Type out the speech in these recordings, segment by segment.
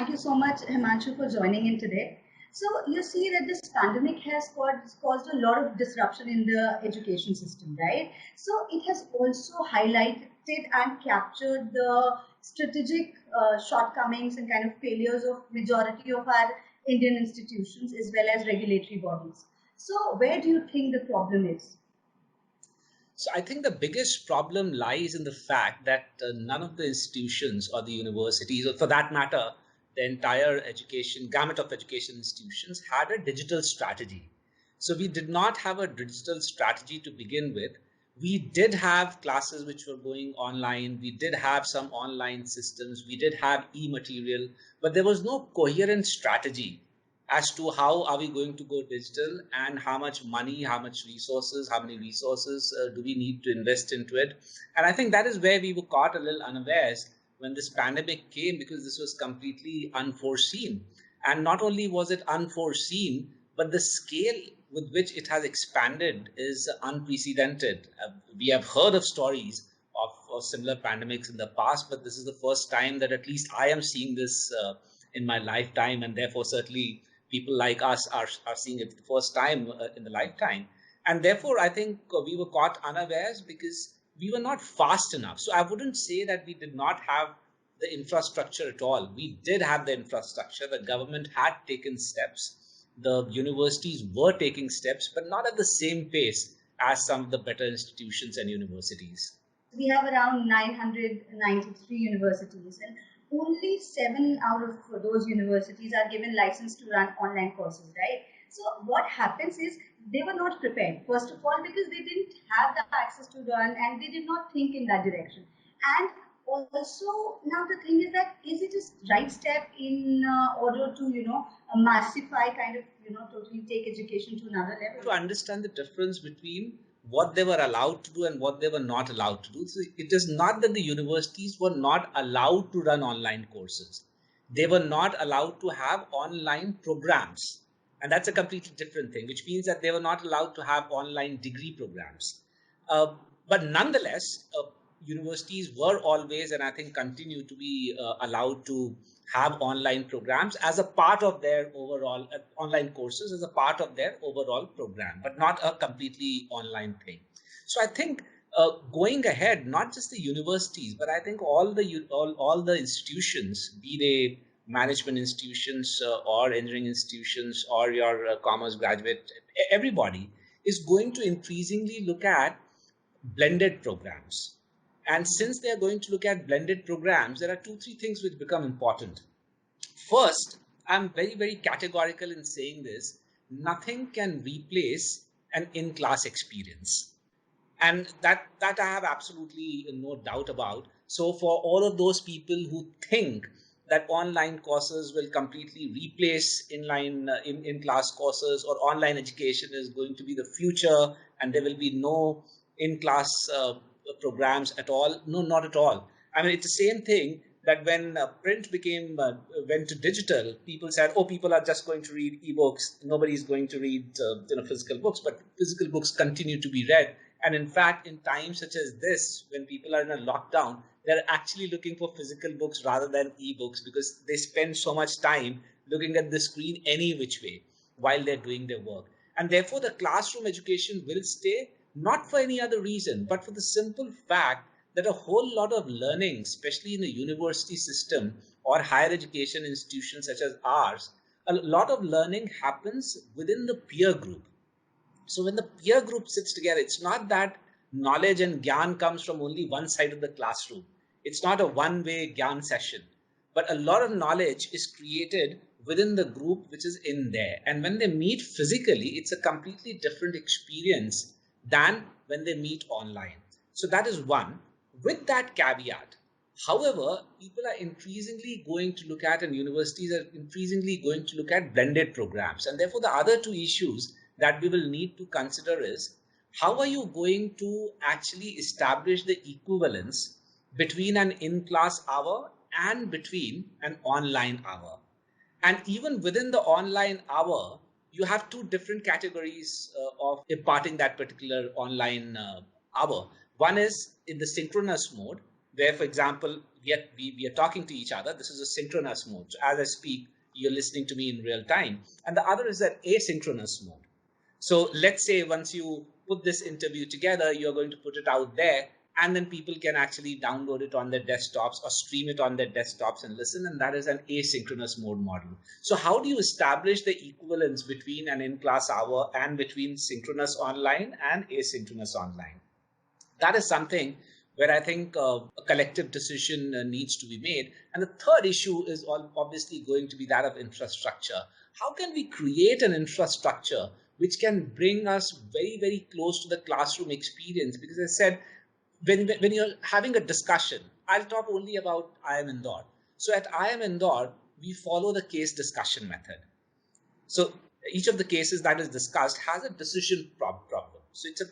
thank you so much, Himanshu, for joining in today. So, you see that this pandemic has caused a lot of disruption in the education system, right? So, it has also highlighted and captured the strategic shortcomings and kind of failures of majority of our Indian institutions as well as regulatory bodies. So, where do you think the problem is? So I think the biggest problem lies in the fact that none of the institutions or the universities, or for that matter, the entire education, gamut of education institutions had a digital strategy. So we did not have a digital strategy to begin with. We did have classes which were going online. We did have some online systems. We did have e-material, but there was no coherent strategy as to how are we going to go digital and how much money, how many resources do we need to invest into it. And I think that is where we were caught a little unawares when this pandemic came, because this was completely unforeseen. And not only was it unforeseen, but the scale with which it has expanded is unprecedented. We have heard of stories of similar pandemics in the past, but this is the first time that at least I am seeing this in my lifetime, and therefore certainly people like us are seeing it for the first time in the lifetime. And therefore, I think we were caught unawares because we were not fast enough. So I wouldn't say that we did not have the infrastructure at all. We did have the infrastructure. The government had taken steps. The universities were taking steps, but not at the same pace as some of the better institutions and universities. We have around 993 universities, and only seven out of those universities are given license to run online courses, right? So what happens is they were not prepared, first of all, because they didn't have the access to run and they did not think in that direction. And also, now the thing is that is it a right step in order to, massify kind of, totally take education to another level? To understand the difference between what they were allowed to do and what they were not allowed to do. So it is not that the universities were not allowed to run online courses. They were not allowed to have online programs. And that's a completely different thing, which means that they were not allowed to have online degree programs. But nonetheless, universities were always, and I think continue to be, allowed to have online programs as a part of their overall online courses as a part of their overall program, but not a completely online thing. So I think going ahead, not just the universities, but I think all the institutions, be they management institutions or engineering institutions or your commerce graduate, everybody is going to increasingly look at blended programs. And since they are going to look at blended programs, there are two, three things which become important. First, I'm very, very categorical in saying this. Nothing can replace an in-class experience. And that I have absolutely no doubt about. So for all of those people who think that online courses will completely replace in-class courses, or online education is going to be the future and there will be no in-class programs at all. No, not at all. I mean, it's the same thing that when print went to digital, people said, oh, people are just going to read ebooks. Nobody's going to read physical books, but physical books continue to be read. And in fact, in times such as this, when people are in a lockdown, they're actually looking for physical books rather than ebooks, because they spend so much time looking at the screen any which way while they're doing their work. And therefore, the classroom education will stay, not for any other reason, but for the simple fact that a whole lot of learning, especially in the university system or higher education institutions such as ours, a lot of learning happens within the peer group. So when the peer group sits together, it's not that knowledge and gyan comes from only one side of the classroom. It's not a one-way gyan session, but a lot of knowledge is created within the group which is in there. And when they meet physically, it's a completely different experience than when they meet online. So that is one. With that caveat, however, people are increasingly going to look at, and universities are increasingly going to look at blended programs. And therefore, the other two issues that we will need to consider is, how are you going to actually establish the equivalence between an in-class hour and between an online hour? And even within the online hour, you have two different categories of imparting that particular online hour. One is in the synchronous mode, where, for example, we are talking to each other. This is a synchronous mode. So as I speak, you're listening to me in real time. And the other is that asynchronous mode. So let's say once you put this interview together, you're going to put it out there, and then people can actually download it on their desktops or stream it on their desktops and listen. And that is an asynchronous mode model. So how do you establish the equivalence between an in-class hour and between synchronous online and asynchronous online? That is something where I think a collective decision needs to be made. And the third issue is obviously going to be that of infrastructure. How can we create an infrastructure which can bring us very, very close to the classroom experience? Because as I said, when you're having a discussion, I'll talk only about IIM Indore. So at IIM Indore, we follow the case discussion method. So each of the cases that is discussed has a decision problem. So it's a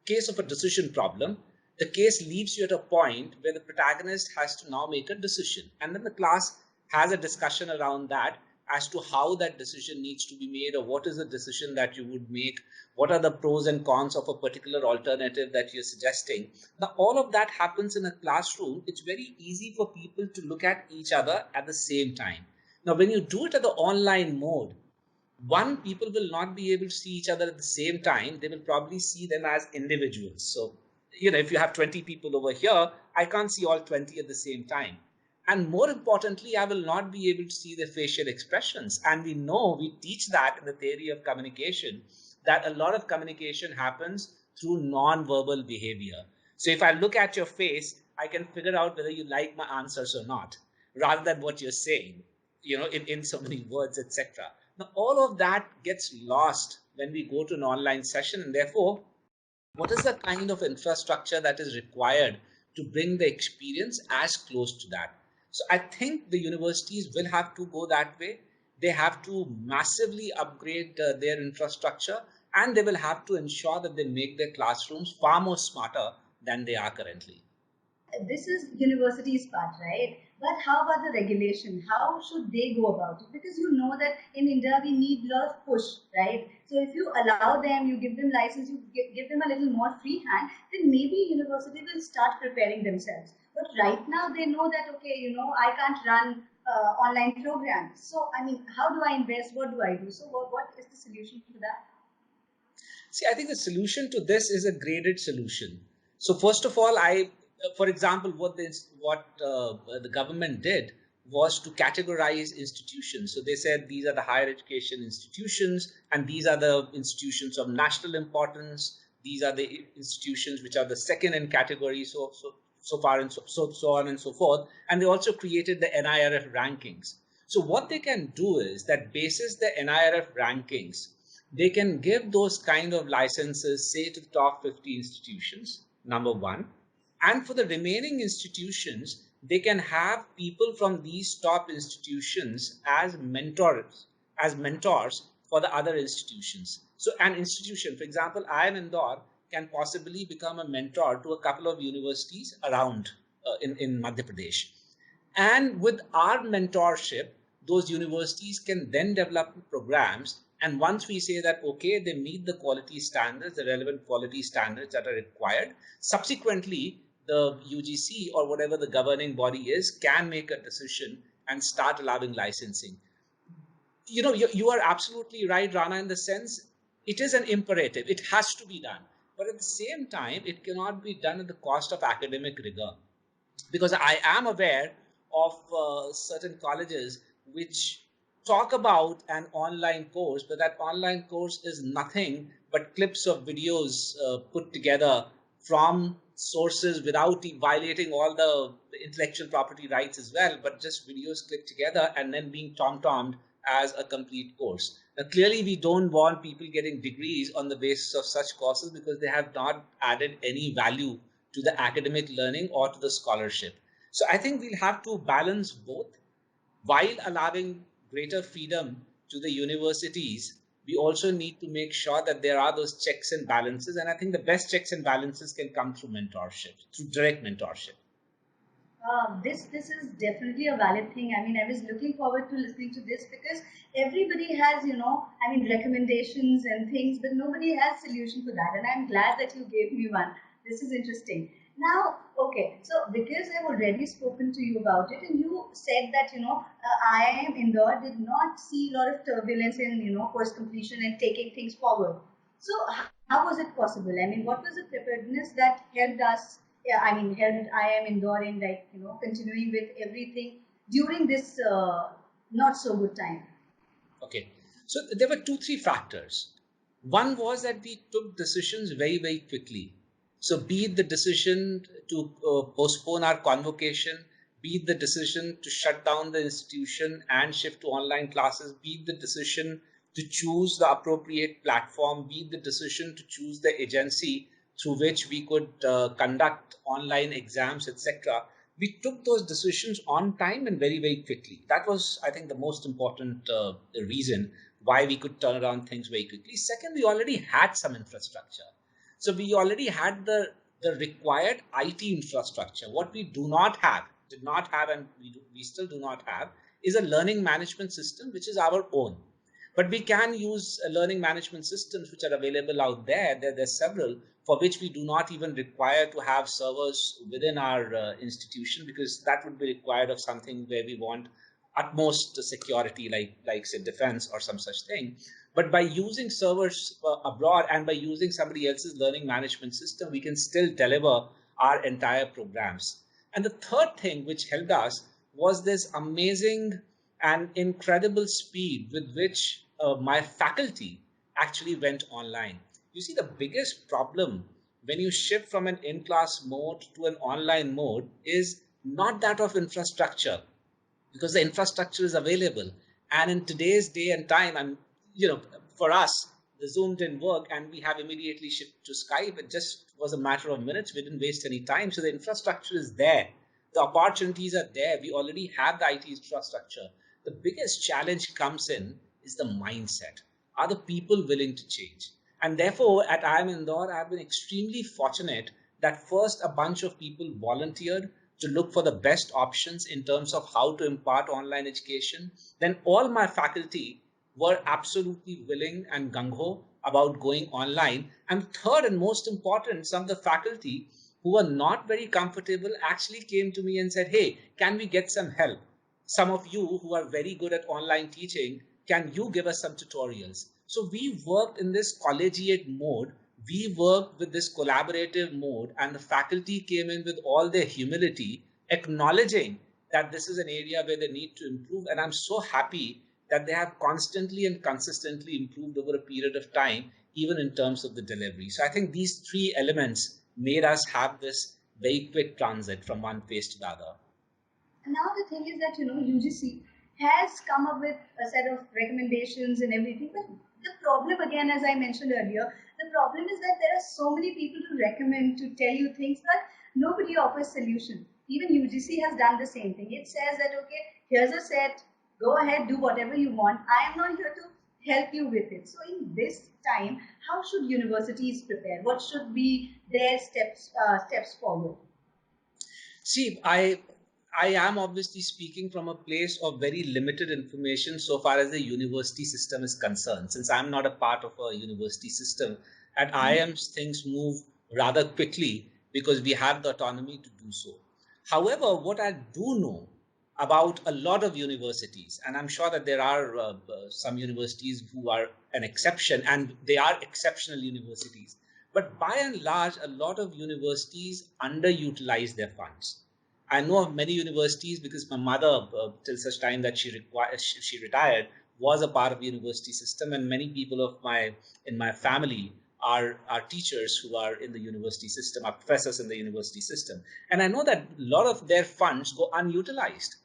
case of a decision problem. The case leads you at a point where the protagonist has to now make a decision. And then the class has a discussion around that as to how that decision needs to be made, or what is the decision that you would make, what are the pros and cons of a particular alternative that you're suggesting. Now, all of that happens in a classroom. It's very easy for people to look at each other at the same time. Now, when you do it at the online mode, one, people will not be able to see each other at the same time. They will probably see them as individuals. So, if you have 20 people over here, I can't see all 20 at the same time. And more importantly, I will not be able to see their facial expressions. And we teach that in the theory of communication, that a lot of communication happens through non-verbal behavior. So if I look at your face, I can figure out whether you like my answers or not, rather than what you're saying, in so many words, etc. Now, all of that gets lost when we go to an online session, and therefore, what is the kind of infrastructure that is required to bring the experience as close to that? So I think the universities will have to go that way. They have to massively upgrade their infrastructure, and they will have to ensure that they make their classrooms far more smarter than they are currently. This is university's part, right? But how about the regulation? How should they go about it? Because you know that in India we need a lot of push, right? So if you allow them, you give them license, you give them a little more free hand, then maybe university will start preparing themselves. But right now they know that, okay, I can't run online programs. So I mean, how do I invest? What do I do? So what is the solution to that? See, I think the solution to this is a graded solution. So first of all, for example, what the government did was to categorize institutions. So they said these are the higher education institutions, and these are the institutions of national importance. These are the institutions which are the second in category, so far and so on and so forth. And they also created the NIRF rankings. So what they can do is that basis the NIRF rankings, they can give those kind of licenses, say, to the top 50 institutions, number one. And for the remaining institutions, they can have people from these top institutions as mentors for the other institutions. So an institution, for example, IIM Indore can possibly become a mentor to a couple of universities around in Madhya Pradesh. And with our mentorship, those universities can then develop programs. And once we say that, okay, they meet the quality standards, the relevant quality standards that are required, subsequently, the UGC or whatever the governing body is can make a decision and start allowing licensing. You are absolutely right, Rana, in the sense it is an imperative. It has to be done. But at the same time, it cannot be done at the cost of academic rigor. Because I am aware of certain colleges which talk about an online course, but that online course is nothing but clips of videos put together from sources without violating all the intellectual property rights as well, but just videos clipped together and then being tom-tommed as a complete course. Now, clearly, we don't want people getting degrees on the basis of such courses because they have not added any value to the academic learning or to the scholarship. So I think we'll have to balance both while allowing greater freedom to the universities. We also need to make sure that there are those checks and balances. And I think the best checks and balances can come through mentorship, through direct mentorship. This is definitely a valid thing. I mean, I was looking forward to listening to this because everybody has, recommendations and things, but nobody has solution for that. And I'm glad that you gave me one. This is interesting. Now, okay, so because I've already spoken to you about it, and you said that IIM Indore did not see a lot of turbulence in course completion and taking things forward. So how was it possible? I mean, what was the preparedness that helped us? Yeah, I mean, helped IIM Indore in like continuing with everything during this not so good time. Okay. So there were two, three factors. One was that we took decisions very, very quickly. So be it the decision to postpone our convocation, be it the decision to shut down the institution and shift to online classes, be it the decision to choose the appropriate platform, be it the decision to choose the agency through which we could conduct online exams, etc. We took those decisions on time and very, very quickly. That was, I think, the most important reason why we could turn around things very quickly. Second, we already had some infrastructure. So we already had the required IT infrastructure. What we do not have, did not have, and we still do not have, is a learning management system, which is our own. But we can use learning management systems which are available out there. There's several for which we do not even require to have servers within our institution, because that would be required of something where we want utmost security, like say defense or some such thing. But by using servers abroad and by using somebody else's learning management system, we can still deliver our entire programs. And the third thing which helped us was this amazing and incredible speed with which my faculty actually went online. You see, the biggest problem when you shift from an in-class mode to an online mode is not that of infrastructure, because the infrastructure is available. And in today's day and time, for us, the Zoom didn't work and we have immediately shifted to Skype. It just was a matter of minutes. We didn't waste any time. So the infrastructure is there. The opportunities are there. We already have the IT infrastructure. The biggest challenge comes in is the mindset. Are the people willing to change? And therefore, at IIM Indore, I've been extremely fortunate that first a bunch of people volunteered to look for the best options in terms of how to impart online education. Then all my faculty were absolutely willing and gung ho about going online. And third and most important, some of the faculty who were not very comfortable actually came to me and said, "Hey, can we get some help? Some of you who are very good at online teaching, can you give us some tutorials?" So we worked in this collegiate mode. We worked with this collaborative mode, and the faculty came in with all their humility, acknowledging that this is an area where they need to improve. And I'm so happy that they have constantly and consistently improved over a period of time, even in terms of the delivery. So I think these three elements made us have this very quick transit from one phase to the other. And now the thing is that UGC has come up with a set of recommendations and everything, but the problem again, as I mentioned earlier, the problem is that there are so many people to recommend to tell you things, but nobody offers solution. Even UGC has done the same thing. It says that okay, here's a set, go ahead, do whatever you want. I am not here to help you with it. So in this time, how should universities prepare? What should be their steps forward? See, I am obviously speaking from a place of very limited information so far as the university system is concerned. Since I'm not a part of a university system, at IIMs things move rather quickly because we have the autonomy to do so. However, what I do know about a lot of universities, and I'm sure that there are some universities who are an exception, and they are exceptional universities. But by and large, a lot of universities underutilize their funds. I know of many universities because my mother, till such time that she retired, was a part of the university system, and many people of my in my family are teachers who are in the university system, are professors in the university system, and I know that a lot of their funds go unutilized.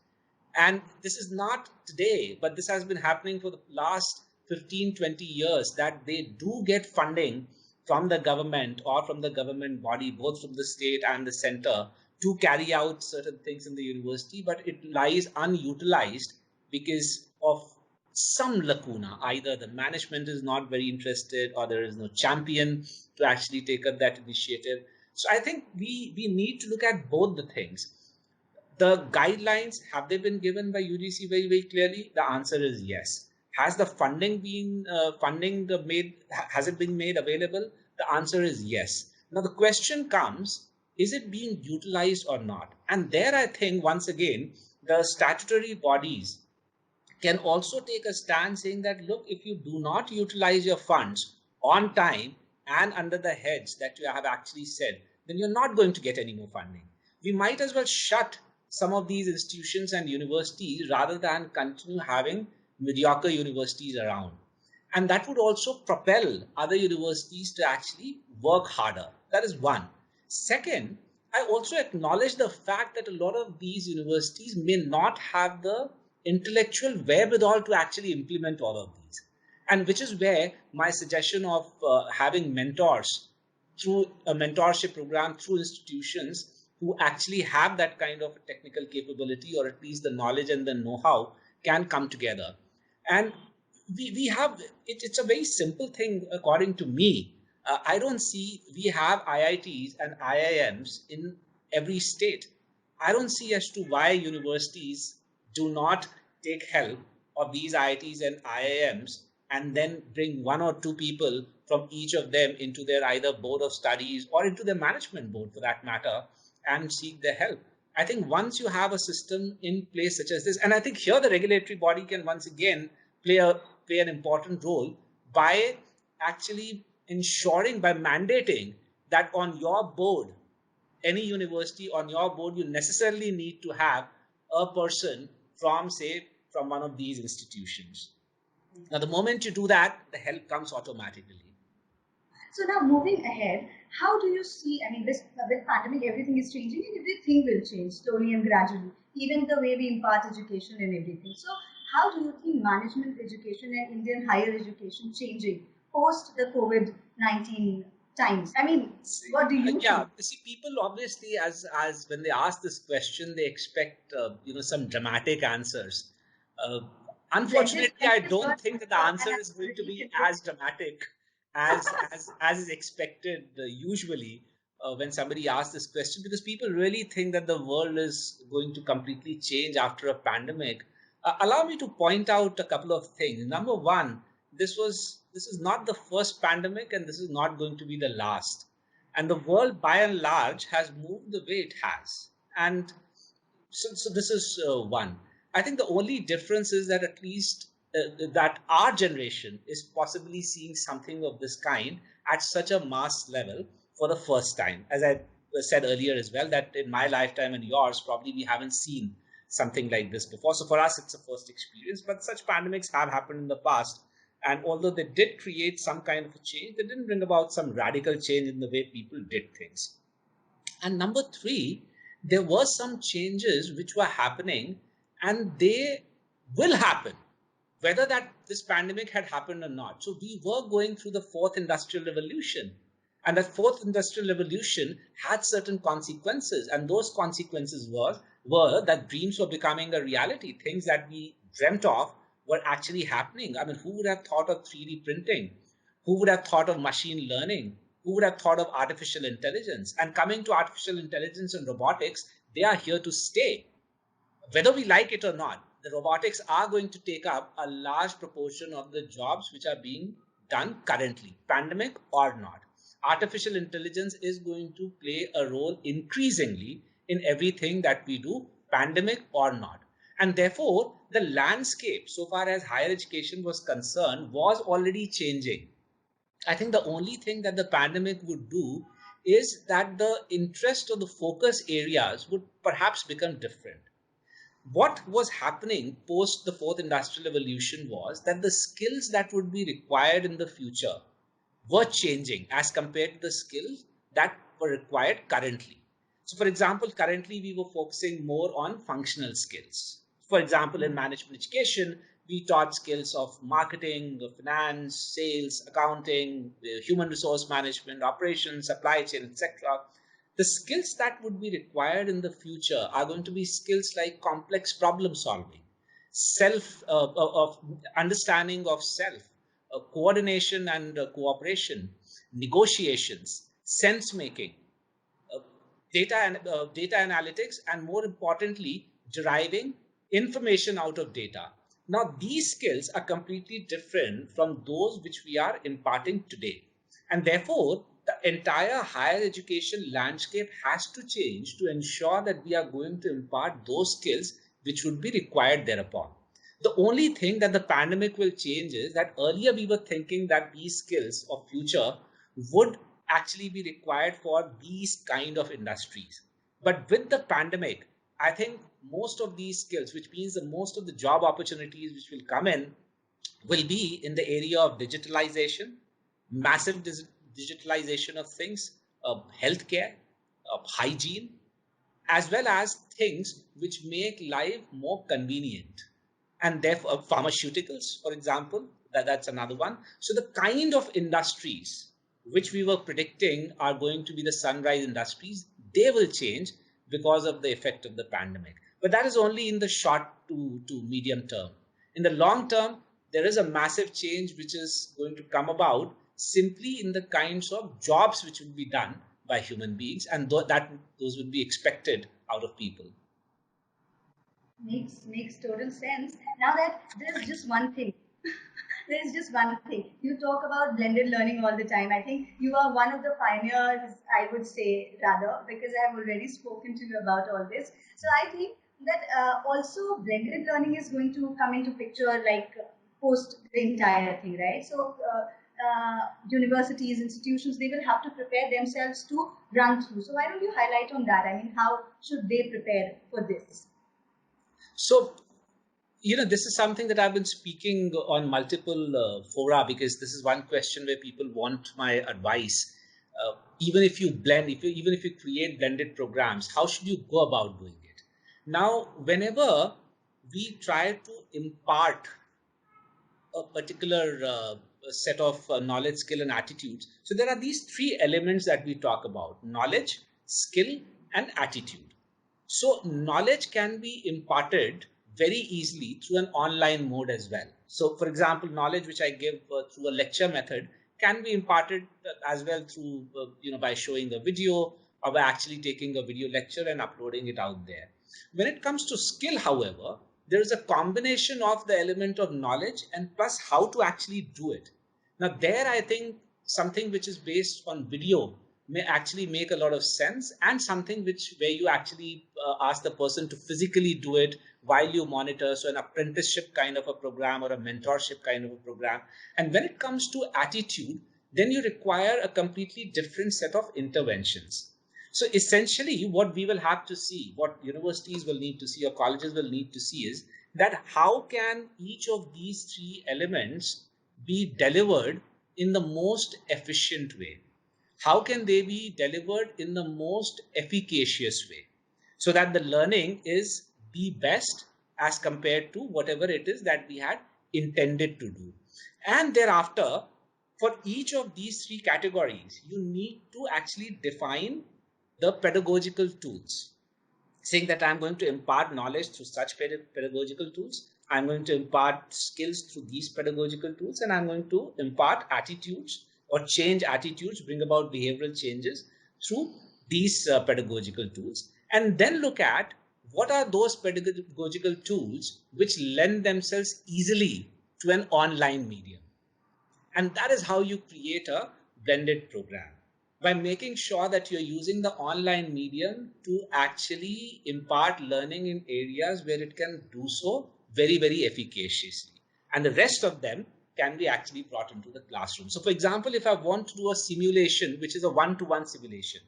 And this is not today, but this has been happening for the last 15, 20 years, that they do get funding from the government or from the government body, both from the state and the center, to carry out certain things in the university, but it lies unutilized because of some lacuna. Either the management is not very interested or there is no champion to actually take up that initiative. So I think we need to look at both the things. The guidelines, have they been given by UGC very, very clearly? The answer is yes. Has the funding been funding the made? Has it been made available? The answer is yes. Now the question comes: is it being utilized or not? And there, I think, once again, the statutory bodies can also take a stand saying that, look, if you do not utilize your funds on time and under the heads that you have actually said, then you're not going to get any more funding. We might as well shut some of these institutions and universities rather than continue having mediocre universities around. And that would also propel other universities to actually work harder. That is one. Second, I also acknowledge the fact that a lot of these universities may not have the intellectual wherewithal to actually implement all of these. And which is where my suggestion of having mentors through a mentorship program through institutions who actually have that kind of technical capability, or at least the knowledge and the know-how, can come together. And we have it's a very simple thing according to me. I don't see we have IITs and IIMs in every state. I don't see as to why universities do not take help of these IITs and IIMs and then bring one or two people from each of them into their either board of studies or into their management board for that matter, and seek their help. I think once you have a system in place such as this, and I think here the regulatory body can once again play a play an important role by actually ensuring, by mandating that on your board, any university on your board, you necessarily need to have a person from, say, from one of these institutions. Now, the moment you do that, the help comes automatically. So now moving ahead, how do you see? I mean, this with pandemic, everything is changing, and everything will change slowly and gradually. Even the way we impart education and everything. So, how do you think management education and Indian higher education changing post the COVID-19 times? I mean, what do you Yeah, think? you see, people obviously, as when they ask this question, they expect some dramatic answers. Uh, Unfortunately, I Blended don't word think that the answer, answer and is going to repeat be it with as dramatic as is expected usually when somebody asks this question, because people really think that the world is going to completely change after a pandemic. Allow me to point out a couple of things. Number one, this is not the first pandemic, and this is not going to be the last. And the world by and large has moved the way it has. And so this is one. I think the only difference is that at least that our generation is possibly seeing something of this kind at such a mass level for the first time. As I said earlier as well, that in my lifetime and yours, probably we haven't seen something like this before. So for us, it's a first experience. But such pandemics have happened in the past. And although they did create some kind of a change, they didn't bring about some radical change in the way people did things. And number three, there were some changes which were happening, and they will happen, whether that this pandemic had happened or not. So we were going through the fourth industrial revolution. And that fourth industrial revolution had certain consequences. And those consequences were that dreams were becoming a reality. Things that we dreamt of were actually happening. I mean, who would have thought of 3D printing? Who would have thought of machine learning? Who would have thought of artificial intelligence? And coming to artificial intelligence and robotics, they are here to stay. Whether we like it or not, the robotics are going to take up a large proportion of the jobs which are being done currently, pandemic or not. Artificial intelligence is going to play a role increasingly in everything that we do, pandemic or not. And therefore, the landscape, so far as higher education was concerned, was already changing. I think the only thing that the pandemic would do is that the interest or the focus areas would perhaps become different. What was happening post the fourth industrial revolution was that the skills that would be required in the future were changing as compared to the skills that were required currently. So, for example, currently we were focusing more on functional skills. For example, in management education, we taught skills of marketing, finance, sales, accounting, human resource management, operations, supply chain, etc. The skills that would be required in the future are going to be skills like complex problem solving, self of understanding of self, coordination and cooperation, negotiations, sense making, uh, data analytics, and more importantly, deriving information out of data. Now, these skills are completely different from those which we are imparting today. And therefore, the entire higher education landscape has to change to ensure that we are going to impart those skills which would be required thereupon. The only thing that the pandemic will change is that earlier we were thinking that these skills of future would actually be required for these kind of industries. But with the pandemic, I think most of these skills, which means that most of the job opportunities which will come in, will be in the area of digitalization, massive digitalization of things, healthcare, hygiene, as well as things which make life more convenient. And therefore, pharmaceuticals, for example, that's another one. So the kind of industries which we were predicting are going to be the sunrise industries, they will change because of the effect of the pandemic. But that is only in the short to medium term. In the long term, there is a massive change which is going to come about simply in the kinds of jobs which will be done by human beings, and those would be expected out of people. Makes total sense. Now that there's just one thing. There's just one thing. You talk about blended learning all the time. I think you are one of the pioneers, I would say, rather, because I've already spoken to you about all this. So I think that also blended learning is going to come into picture like post the entire thing, right? So universities, institutions, they will have to prepare themselves to run through. So why don't you highlight on that? I mean, how should they prepare for this? So, this is something that I've been speaking on multiple fora, because this is one question where people want my advice. Even if you blend, even if you create blended programs, how should you go about doing it? Now, whenever we try to impart a particular set of knowledge, skill, and attitudes, so there are these three elements that we talk about: knowledge, skill, and attitude. So knowledge can be imparted very easily through an online mode as well. So for example, knowledge which I give through a lecture method can be imparted as well through, by showing a video, or by actually taking a video lecture and uploading it out there. When it comes to skill, however, there is a combination of the element of knowledge and plus how to actually do it. Now there, I think something which is based on video may actually make a lot of sense, and something where you actually ask the person to physically do it while you monitor. So an apprenticeship kind of a program or a mentorship kind of a program. And when it comes to attitude, then you require a completely different set of interventions. So essentially what we will have to see, what universities will need to see or colleges will need to see, is that how can each of these three elements be delivered in the most efficient way? How can they be delivered in the most efficacious way, so that the learning is the best as compared to whatever it is that we had intended to do? And thereafter, for each of these three categories, you need to actually define the pedagogical tools, saying that I'm going to impart knowledge through such pedagogical tools, I'm going to impart skills through these pedagogical tools, and I'm going to impart attitudes or change attitudes, bring about behavioral changes through these pedagogical tools. And then look at what are those pedagogical tools which lend themselves easily to an online medium. And that is how you create a blended program, by making sure that you're using the online medium to actually impart learning in areas where it can do so very, very efficaciously. And the rest of them can be actually brought into the classroom. So for example, if I want to do a simulation, which is a one-to-one simulation,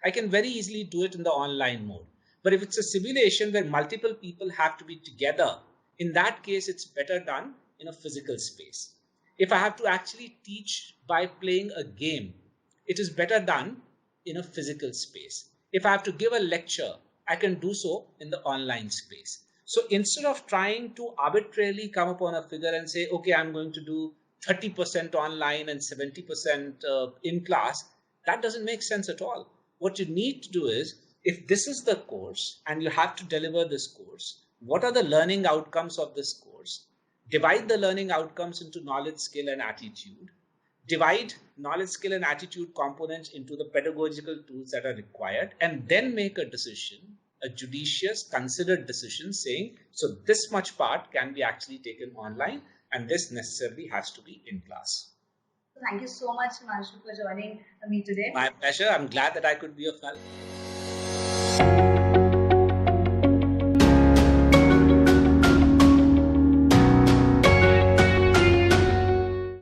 I can very easily do it in the online mode. But if it's a simulation where multiple people have to be together, in that case, it's better done in a physical space. If I have to actually teach by playing a game, it is better done in a physical space. If I have to give a lecture, I can do so in the online space. So instead of trying to arbitrarily come upon a figure and say, okay, I'm going to do 30% online and 70% in class, that doesn't make sense at all. What you need to do is, if this is the course and you have to deliver this course, what are the learning outcomes of this course? Divide the learning outcomes into knowledge, skill, and attitude. Divide knowledge, skill, and attitude components into the pedagogical tools that are required, and then make a decision, a judicious, considered decision, saying, so this much part can be actually taken online, and this necessarily has to be in class. Thank you so much, Manshu, for joining me today. My pleasure. I'm glad that I could be of help.